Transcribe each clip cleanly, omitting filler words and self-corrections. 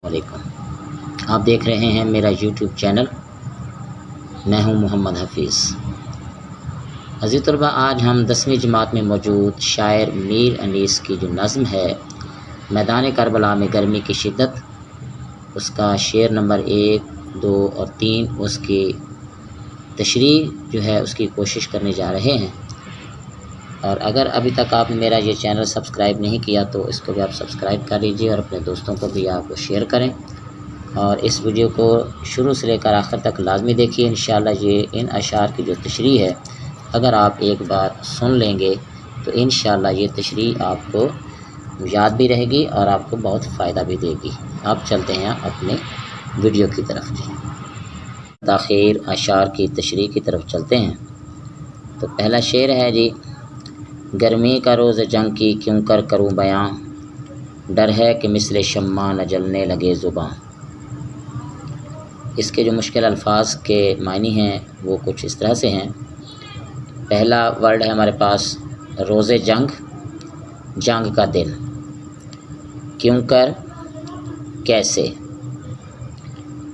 वालेकुम। आप देख रहे हैं मेरा यूट्यूब चैनल। मैं हूं मोहम्मद हफीज़। अज़ीज़ तलबा, आज हम 10वीं जमात में मौजूद शायर मीर अनीस की जो नज़्म है मैदान करबला में गर्मी की शिद्दत, उसका शेर नंबर 1, 2 और 3 उसकी तशरीह जो है उसकी कोशिश करने जा रहे हैं। और अगर अभी तक आपने मेरा ये चैनल सब्सक्राइब नहीं किया तो इसको भी आप सब्सक्राइब कर लीजिए और अपने दोस्तों को भी आप शेयर करें और इस वीडियो को शुरू से लेकर आखिर तक लाजमी देखिए। इंशाअल्लाह ये इन अशार की जो तशरीह है अगर आप एक बार सुन लेंगे तो इंशाअल्लाह ये तशरीह आपको याद भी रहेगी और आपको बहुत फ़ायदा भी देगी। आप चलते हैं अपने वीडियो की तरफ जी। ताख़ीर अशार की तशरीह की तरफ चलते हैं। तो पहला शेर है जी, गर्मी का रोज़ जंग की क्यों कर करूँ बयां, डर है कि मिसले शम्मा न जलने लगे ज़ुबां। इसके जो मुश्किल अल्फाज के मायने हैं वो कुछ इस तरह से हैं। पहला वर्ड है हमारे पास रोज़े जंग, जंग का दिन, क्यों कर कैसे,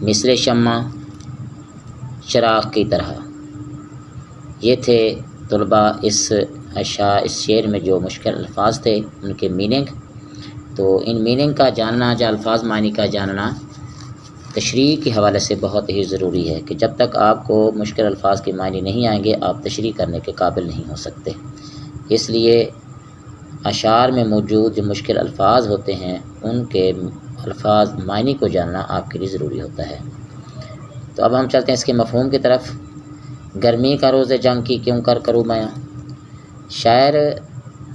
मिसले शम्मा चिराग की तरह। ये थे तलबा इस शेर में जो मुश्किल अल्फाज थे उनके मीनिंग। तो इन मीनिंग का जानना, जो अल्फाज मानी का जानना तशरीह के हवाले से बहुत ही ज़रूरी है कि जब तक आपको मुश्किल अल्फाज के मानी नहीं आएंगे आप तशरीह करने के काबिल नहीं हो सकते। इसलिए अशार में मौजूद जो मुश्किल अल्फाज होते हैं उनके अल्फाज मानी को जानना आपके लिए ज़रूरी होता है। तो अब हम चलते हैं इसके मफ़हूम की तरफ। गर्मी का रोज़ जंग की क्यों कर करूँ बयां। शायर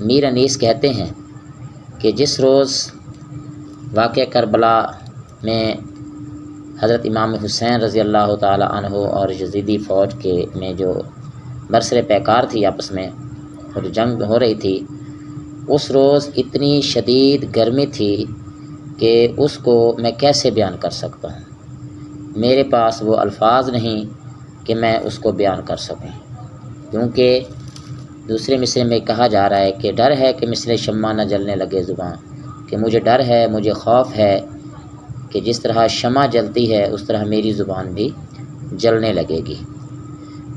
मीर अनीस कहते हैं कि जिस रोज़ वाक़या करबला में हज़रत इमाम हुसैन रज़ी अल्लाह ताला अन्हु और यज़ीदी फ़ौज के में जो बरसरे पैकार थी आपस में और जंग हो रही थी, उस रोज़ इतनी शदीद गर्मी थी कि उसको मैं कैसे बयान कर सकता हूँ। मेरे पास वो अल्फाज नहीं कि मैं उसको बयान कर सकूँ, क्योंकि दूसरे मिसरे में कहा जा रहा है कि डर है कि मिसले शम्मा न जलने लगे ज़ुबां, कि मुझे डर है, मुझे खौफ है कि जिस तरह शम्मा जलती है उस तरह मेरी ज़ुबान भी जलने लगेगी।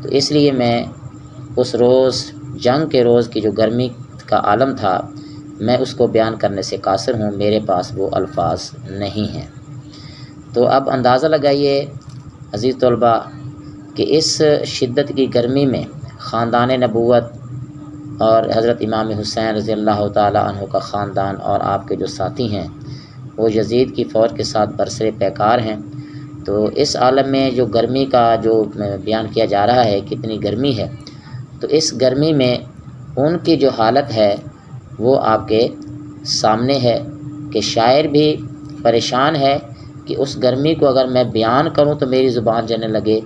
तो इसलिए मैं उस रोज़ जंग के रोज़ की जो गर्मी का आलम था मैं उसको बयान करने से कासिर हूँ, मेरे पास वो अल्फाज नहीं हैं। तो अब अंदाज़ा लगाइए अज़ीज़ तलबा कि इस शिद्दत की गर्मी में ख़ानदान नबूवत और हज़रत इमाम हुसैन रज़ी अल्लाह ताला अन्हु का ख़ानदान और आपके जो साथी हैं वो यज़ीद की फ़ौज के साथ बरसरे पैकार हैं। तो इस आलम में जो गर्मी का जो बयान किया जा रहा है कितनी गर्मी है, तो इस गर्मी में उनकी जो हालत है वो आपके सामने है कि शायर भी परेशान है कि उस गर्मी को अगर मैं बयान करूं तो मेरी ज़ुबान जलने लगे।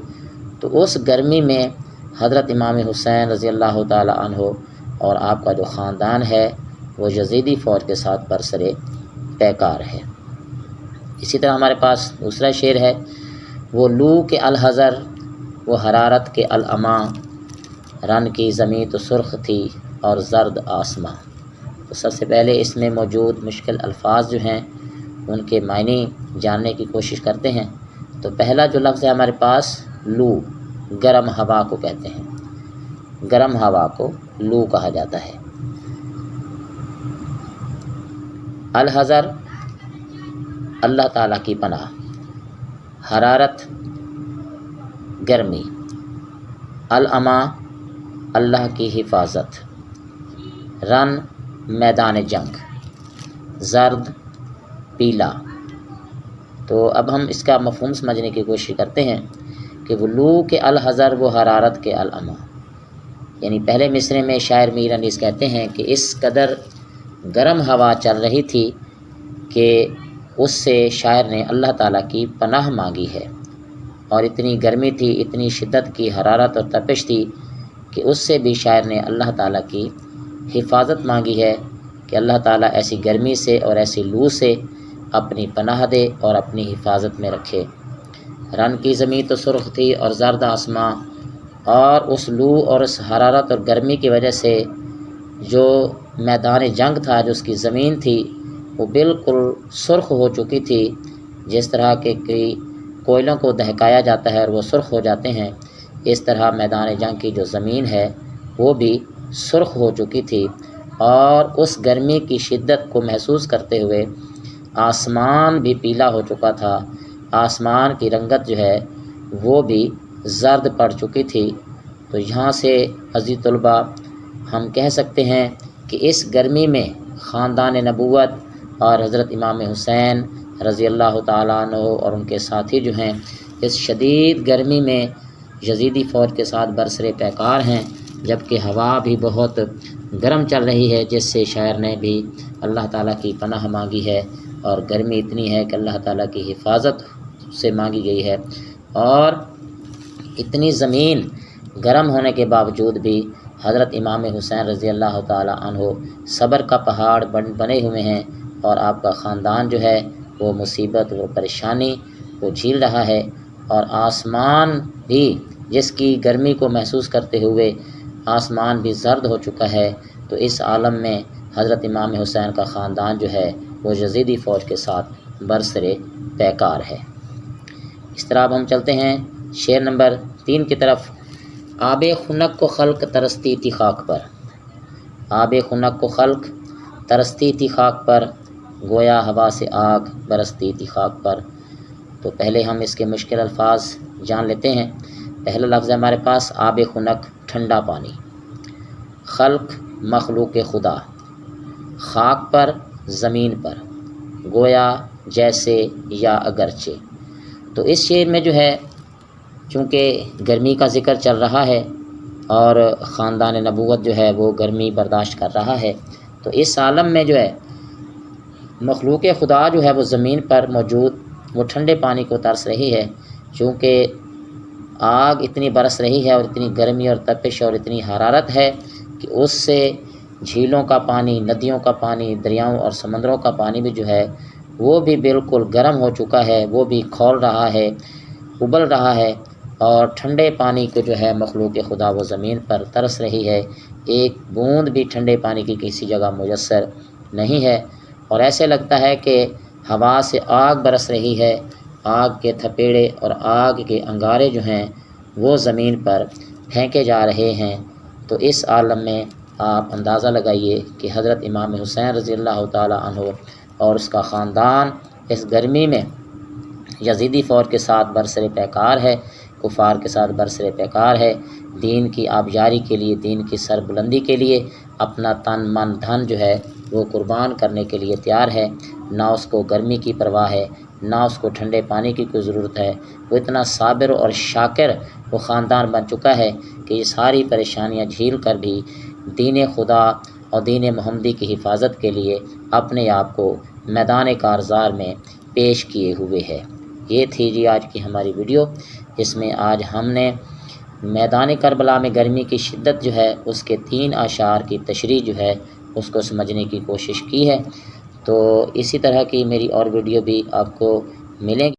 तो उस गर्मी में हज़रत इमाम हुसैन रज़ी अल्लाह ताला अन्हु और आपका जो ख़ानदान है वो यज़ीदी फ़ौज के साथ बरसरे पैकार है। इसी तरह हमारे पास दूसरा शेर है, वो लू के अलहज़र, वो हरारत के अलअमा, रन की ज़मीं तो सुर्ख थी और ज़र्द आसमां। तो सबसे पहले इसमें मौजूद मुश्किल अल्फाज जो हैं उनके मायने जानने की कोशिश करते हैं। तो पहला जो लफ्ज़ है हमारे पास लू, गर्म हवा को कहते हैं, गर्म हवा को लू कहा जाता है। अलहज़र अल्लाह ताला की पनाह, हरारत गर्मी, अलअमा अल्लाह की हिफाजत, रन मैदान जंग, ज़र्द पीला। तो अब हम इसका मफ़हूम समझने की कोशिश करते हैं कि वो लू के अलहज़र, वो हरारत के अलअमा, यानी पहले मिसरे में शायर मीर अनीस कहते हैं कि इस कदर गर्म हवा चल रही थी कि उससे शायर ने अल्लाह ताला की पनाह मांगी है और इतनी गर्मी थी, इतनी शिद्दत की हरारत और तपिश थी कि उससे भी शायर ने अल्लाह ताला की हिफाजत मांगी है कि अल्लाह ताला ऐसी गर्मी से और ऐसी लू से अपनी पनाह दे और अपनी हिफाजत में रखे। रन की ज़मीं तो सुर्ख थी और ज़र्द आसमां, और उस लू और उस हरारत और गर्मी की वजह से जो मैदान जंग था, जो उसकी ज़मीन थी वो बिल्कुल सुर्ख हो चुकी थी جس طرح کے کئی کوئلوں کو دہکایا جاتا ہے اور وہ سرخ ہو جاتے ہیں، اس طرح میدان جنگ کی جو زمین ہے وہ بھی سرخ ہو چکی تھی، اور اس گرمی کی شدت کو محسوس کرتے ہوئے آسمان بھی پیلا ہو چکا تھا، آسمان کی رنگت جو ہے وہ بھی زرد پڑ چکی تھی۔ تو یہاں سے عزیز طلباء ہم کہہ سکتے ہیں کہ اس گرمی میں خاندان نبوت اور حضرت امام حسین رضی اللہ تعالیٰ عنہ اور ان کے ساتھی جو ہیں اس شدید گرمی میں یزیدی فوج کے ساتھ برسر پیکار ہیں، جبکہ ہوا بھی بہت گرم چل رہی ہے، جس سے شاعر نے بھی اللہ تعالیٰ کی پناہ مانگی ہے، اور گرمی اتنی ہے کہ اللہ تعالیٰ کی حفاظت سے مانگی گئی ہے، اور اتنی زمین گرم ہونے کے باوجود بھی حضرت امام حسین رضی اللہ تعالیٰ عنہ صبر کا پہاڑ بنے ہوئے ہیں، اور آپ کا خاندان جو ہے وہ مصیبت و پریشانی کو جھیل رہا ہے، اور آسمان بھی جس کی گرمی کو محسوس کرتے ہوئے آسمان بھی زرد ہو چکا ہے۔ تو اس عالم میں حضرت امام حسین کا خاندان جو ہے وہ یزیدی فوج کے ساتھ برسر پیکار ہے۔ اس طرح اب ہم چلتے ہیں شعر نمبر 3 کی طرف۔ آب خنک کو خلق ترستی تھی خاک پر، آب خنک کو خلق ترستی تھی خاک پر، گویا ہوا سے آگ برستی تھی خاک پر۔ تو پہلے ہم اس کے مشکل الفاظ جان لیتے ہیں۔ پہلا لفظ ہے ہمارے پاس آب خنک، ٹھنڈا پانی، خلق مخلوق خدا، خاک پر زمین پر، گویا جیسے یا اگرچہ۔ تو اس شعر میں جو ہے چونکہ گرمی کا ذکر چل رہا ہے اور خاندان نبوت جو ہے وہ گرمی برداشت کر رہا ہے، تو اس عالم میں جو ہے مخلوق خدا جو ہے وہ زمین پر موجود وہ ٹھنڈے پانی کو ترس رہی ہے، چونکہ آگ اتنی برس رہی ہے اور اتنی گرمی اور تپش اور اتنی حرارت ہے کہ اس سے جھیلوں کا پانی، ندیوں کا پانی، دریاؤں اور سمندروں کا پانی بھی جو ہے وہ بھی بالکل گرم ہو چکا ہے، وہ بھی کھول رہا ہے، ابل رہا ہے، اور ٹھنڈے پانی کو جو ہے مخلوق خدا وہ زمین پر ترس رہی ہے۔ ایک بوند بھی ٹھنڈے پانی کی کسی جگہ میسر نہیں ہے، اور ایسے لگتا ہے کہ ہوا سے آگ برس رہی ہے، آگ کے تھپیڑے اور آگ کے انگارے جو ہیں وہ زمین پر پھینکے جا رہے ہیں۔ تو اس عالم میں آپ اندازہ لگائیے کہ حضرت امام حسین رضی اللہ تعالیٰ عنہ اور اس کا خاندان اس گرمی میں یزیدی فوج کے ساتھ برسر پیکار ہے، کفار کے ساتھ برسر پیکار ہے، دین کی آبیاری کے لیے، دین کی سربلندی کے لیے اپنا تن من دھن جو ہے وہ قربان کرنے کے لیے تیار ہے، نہ اس کو گرمی کی پرواہ ہے، نہ اس کو ٹھنڈے پانی کی کوئی ضرورت ہے۔ وہ اتنا صابر اور شاکر وہ خاندان بن چکا ہے کہ یہ ساری پریشانیاں جھیل کر بھی دین خدا اور دین محمدی کی حفاظت کے لیے اپنے آپ کو میدان کارزار میں پیش کیے ہوئے ہے۔ یہ تھی جی آج کی ہماری ویڈیو، جس میں آج ہم نے میدان کربلا میں گرمی کی شدت جو ہے اس کے 3 اشعار کی تشریح جو ہے اس کو سمجھنے کی کوشش کی ہے۔ تو اسی طرح کی میری اور ویڈیو بھی آپ کو ملیں گی۔